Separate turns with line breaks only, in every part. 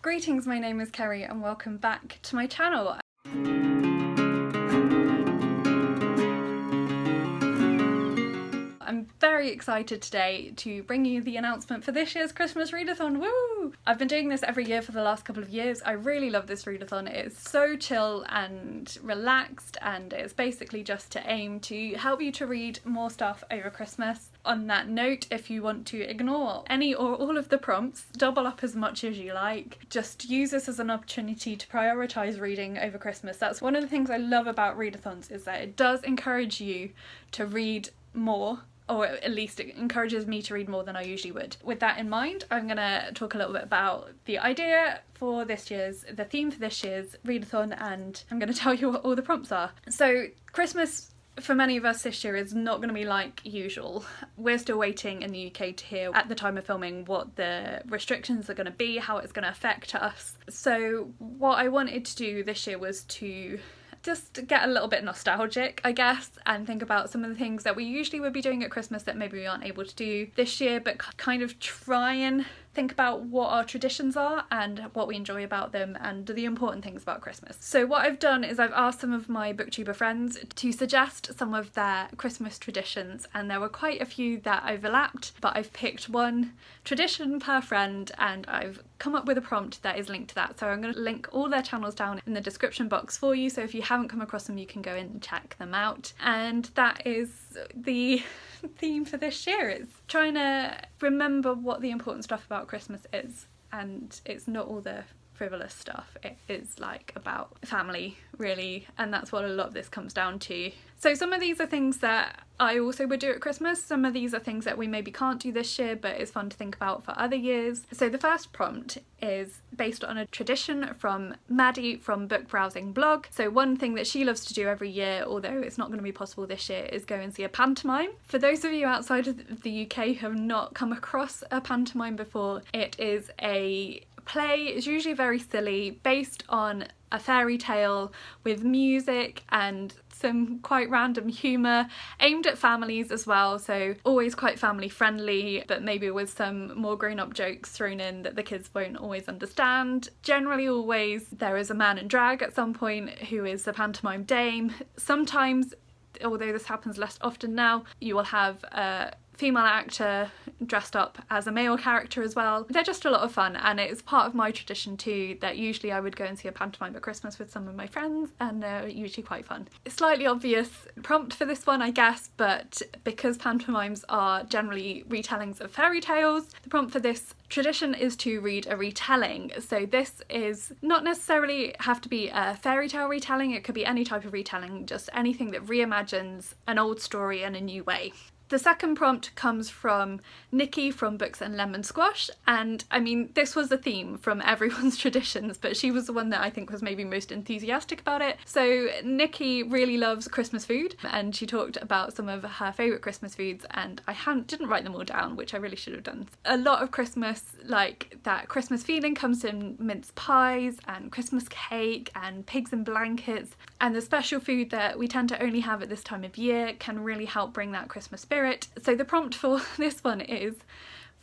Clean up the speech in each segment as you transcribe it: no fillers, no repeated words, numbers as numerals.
Greetings, my name is Kerry and welcome back to my channel. I'm very excited today to bring you the announcement for this year's Christmas Readathon. Woo! I've been doing this every year for the last couple of years. I really love this readathon. It is so chill and relaxed, and it's basically just to aim to help you to read more stuff over Christmas. On that note, if you want to ignore any or all of the prompts, double up as much as you like. Just use this as an opportunity to prioritise reading over Christmas. That's one of the things I love about readathons, is that it does encourage you to read more, or at least it encourages me to read more than I usually would. With that in mind, I'm going to talk a little bit about the idea for the theme for this year's readathon, and I'm going to tell you what all the prompts are. So Christmas for many of us this year is not going to be like usual. We're still waiting in the UK to hear at the time of filming what the restrictions are going to be, how it's going to affect us. So what I wanted to do this year was to just get a little bit nostalgic, I guess, and think about some of the things that we usually would be doing at Christmas that maybe we aren't able to do this year, but kind of try and think about what our traditions are and what we enjoy about them and the important things about Christmas. So what I've done is I've asked some of my BookTuber friends to suggest some of their Christmas traditions, and there were quite a few that overlapped, but I've picked one tradition per friend and I've come up with a prompt that is linked to that. So I'm going to link all their channels down in the description box for you, so if you haven't come across them you can go in and check them out. And that is the theme for this year. It's trying to remember what the important stuff about Christmas is, and it's not all the frivolous stuff. It is like about family, really, and that's what a lot of this comes down to. So some of these are things that I also would do at Christmas. Some of these are things that we maybe can't do this year, but it's fun to think about for other years. So the first prompt is based on a tradition from Maddie from Book Browsing blog. So one thing that she loves to do every year, although it's not going to be possible this year, is go and see a pantomime. For those of you outside of the UK who have not come across a pantomime before, it is a play. It's usually very silly, based on a fairy tale with music and some quite random humour, aimed at families as well, so always quite family friendly, but maybe with some more grown-up jokes thrown in that the kids won't always understand. Generally always there is a man in drag at some point who is the pantomime dame. Sometimes, although this happens less often now, you will have a female actor dressed up as a male character as well. They're just a lot of fun, and it's part of my tradition too that usually I would go and see a pantomime at Christmas with some of my friends, and they're usually quite fun. It's slightly obvious prompt for this one, I guess, but because pantomimes are generally retellings of fairy tales, the prompt for this tradition is to read a retelling. So this is not necessarily have to be a fairy tale retelling, it could be any type of retelling, just anything that reimagines an old story in a new way. The second prompt comes from Nikki from Books and Lemon Squash, and I mean this was a theme from everyone's traditions, but she was the one that I think was maybe most enthusiastic about it. So Nikki really loves Christmas food, and she talked about some of her favourite Christmas foods, and I didn't write them all down, which I really should have done. A lot of Christmas, like that Christmas feeling, comes in mince pies and Christmas cake and pigs in blankets, and the special food that we tend to only have at this time of year can really help bring that Christmas spirit. So the prompt for this one is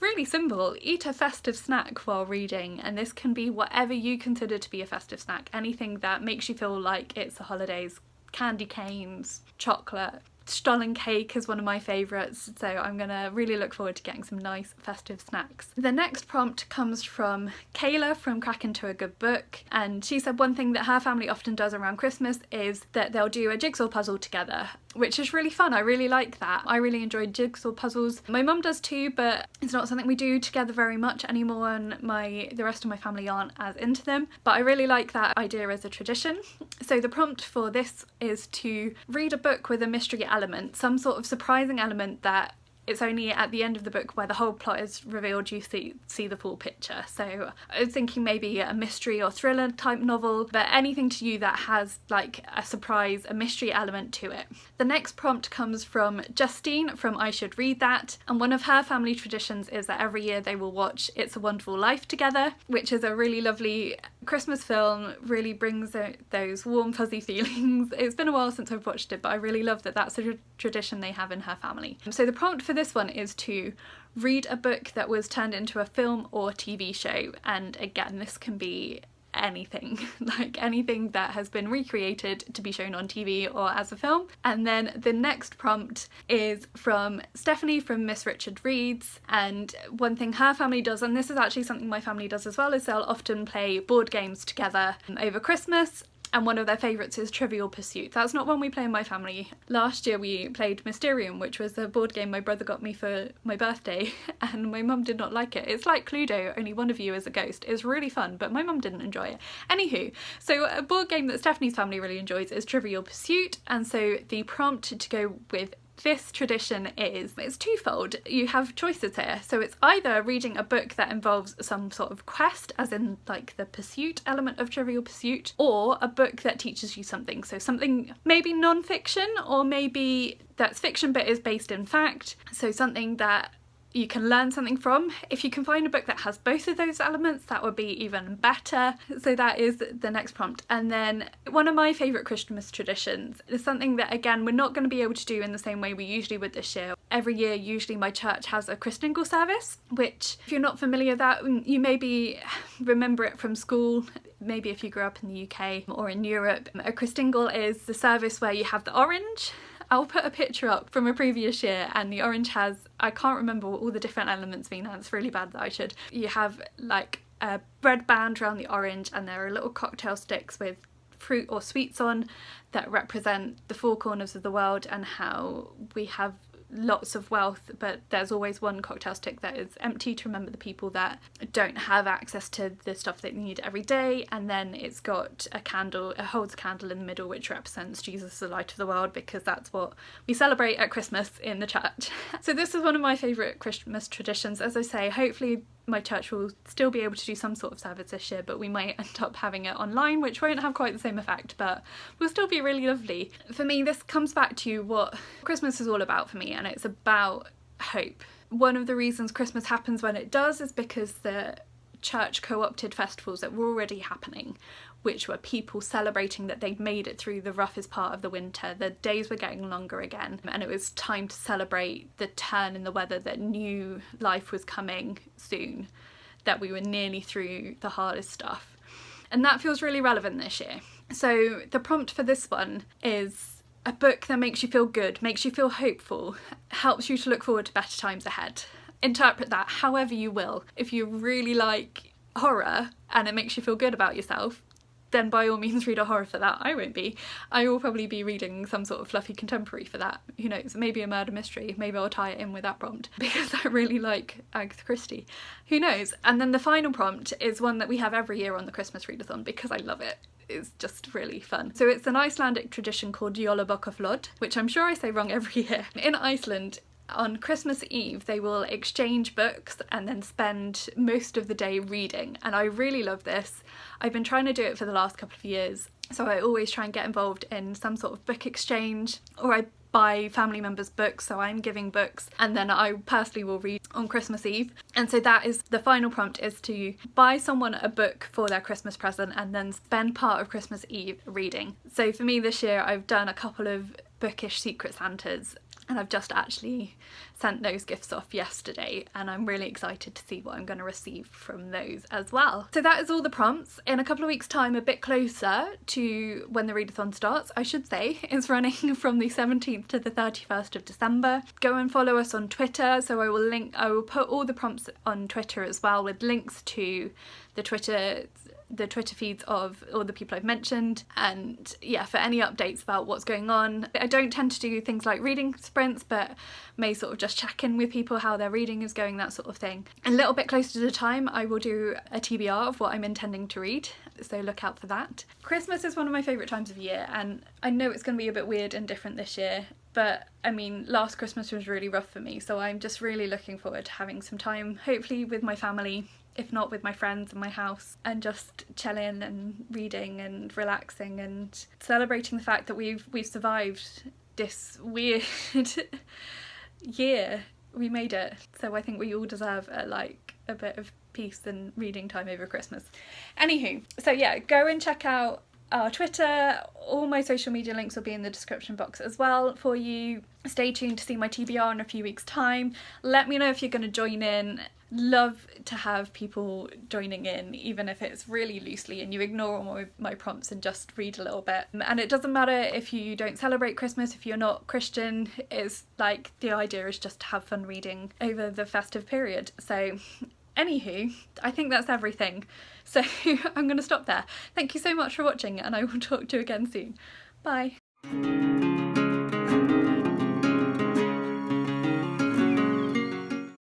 really simple: eat a festive snack while reading, and this can be whatever you consider to be a festive snack, anything that makes you feel like it's the holidays. Candy canes, chocolate, Stollen cake is one of my favourites, so I'm gonna really look forward to getting some nice festive snacks. The next prompt comes from Kayla from Crack Into a Good Book, and she said one thing that her family often does around Christmas is that they'll do a jigsaw puzzle together, which is really fun. I really like that. I really enjoy jigsaw puzzles. My mum does too, but it's not something we do together very much anymore, and the rest of my family aren't as into them, but I really like that idea as a tradition. So the prompt for this is to read a book with a mystery element, some sort of surprising element that it's only at the end of the book where the whole plot is revealed you see the full picture. So I was thinking maybe a mystery or thriller type novel, but anything to you that has like a surprise, a mystery element to it. The next prompt comes from Justine from I Should Read That, and one of her family traditions is that every year they will watch It's a Wonderful Life together, which is a really lovely Christmas film, really brings out those warm fuzzy feelings. It's been a while since I've watched it, but I really love that that's a tradition they have in her family. So the prompt for this one is to read a book that was turned into a film or TV show, and again, this can be anything, like anything that has been recreated to be shown on TV or as a film. And then the next prompt is from Stephanie from Miss Richard Reads, and one thing her family does, and this is actually something my family does as well, is they'll often play board games together over Christmas. And one of their favourites is Trivial Pursuit. That's not one we play in my family. Last year we played Mysterium, which was a board game my brother got me for my birthday, and my mum did not like it. It's like Cluedo, only one of you is a ghost. It's really fun, but my mum didn't enjoy it. Anywho, so a board game that Stephanie's family really enjoys is Trivial Pursuit, and so the prompt to go with this tradition it's twofold. You have choices here, so it's either reading a book that involves some sort of quest, as in like the pursuit element of Trivial Pursuit, or a book that teaches you something, so something maybe non-fiction, or maybe that's fiction but is based in fact, so something that you can learn something from. If you can find a book that has both of those elements, that would be even better. So that is the next prompt. And then one of my favourite Christmas traditions is something that, again, we're not going to be able to do in the same way we usually would this year. Every year, usually my church has a Christingle service, which, if you're not familiar with that, you maybe remember it from school. Maybe if you grew up in the UK or in Europe. A Christingle is the service where you have the orange. I'll put a picture up from a previous year, and the orange has, I can't remember what all the different elements mean, and it's really bad that I should. You have like a red band around the orange, and there are little cocktail sticks with fruit or sweets on that represent the four corners of the world and how we have lots of wealth, but there's always one cocktail stick that is empty to remember the people that don't have access to the stuff they need every day. And then it's got a candle, it holds a candle in the middle, which represents Jesus, the light of the world, because that's what we celebrate at Christmas in the church. So this is one of my favourite Christmas traditions. As I say, hopefully my church will still be able to do some sort of service this year, but we might end up having it online, which won't have quite the same effect, but will still be really lovely. For me, this comes back to what Christmas is all about for me, and it's about hope. One of the reasons Christmas happens when it does is because the church co-opted festivals that were already happening, which were people celebrating that they'd made it through the roughest part of the winter. The days were getting longer again, and it was time to celebrate the turn in the weather, that new life was coming soon, that we were nearly through the hardest stuff. And that feels really relevant this year. So the prompt for this one is a book that makes you feel good, makes you feel hopeful, helps you to look forward to better times ahead. Interpret that however you will. If you really like horror and it makes you feel good about yourself, then by all means read a horror for that. I won't be. I will probably be reading some sort of fluffy contemporary for that. Who knows, maybe a murder mystery. Maybe I'll tie it in with that prompt because I really like Agatha Christie. Who knows? And then the final prompt is one that we have every year on the Christmas Readathon because I love it. It's just really fun. So it's an Icelandic tradition called Jolabokaflod, which I'm sure I say wrong every year. In Iceland, on Christmas Eve, they will exchange books and then spend most of the day reading, and I really love this. I've been trying to do it for the last couple of years, so I always try and get involved in some sort of book exchange, or I buy family members books, so I'm giving books, and then I personally will read on Christmas Eve. And so that is the final prompt, is to buy someone a book for their Christmas present and then spend part of Christmas Eve reading. So for me this year, I've done a couple of bookish Secret Santas, and I've just actually sent those gifts off yesterday, and I'm really excited to see what I'm going to receive from those as well. So that is all the prompts. In a couple of weeks' time, a bit closer to when the readathon starts, I should say, it's running from the 17th to the 31st of December. Go and follow us on Twitter, so I will put all the prompts on Twitter as well, with links to the Twitter feeds of all the people I've mentioned, and yeah, for any updates about what's going on. I don't tend to do things like reading sprints, but may sort of just check in with people how their reading is going, that sort of thing. A little bit closer to the time, I will do a TBR of what I'm intending to read, so look out for that. Christmas is one of my favourite times of year, and I know it's going to be a bit weird and different this year, but I mean, last Christmas was really rough for me, so I'm just really looking forward to having some time, hopefully with my family, if not with my friends in my house, and just chilling and reading and relaxing and celebrating the fact that we've survived this weird year. We made it, so I think we all deserve a bit of peace and reading time over Christmas. Anywho, so yeah, go and check out our Twitter. All my social media links will be in the description box as well for you. Stay tuned to see my TBR in a few weeks' time. Let me know if you're going to join in. Love to have people joining in, even if it's really loosely and you ignore all my prompts and just read a little bit. And it doesn't matter if you don't celebrate Christmas, if you're not Christian. It's like, the idea is just to have fun reading over the festive period. So anywho, I think that's everything. So I'm going to stop there. Thank you so much for watching, and I will talk to you again soon. Bye.